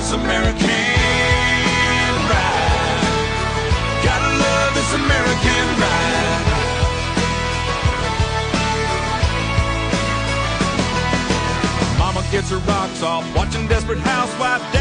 this American ride. Gotta love this American ride. Mama gets her rocks off watching Desperate Housewives.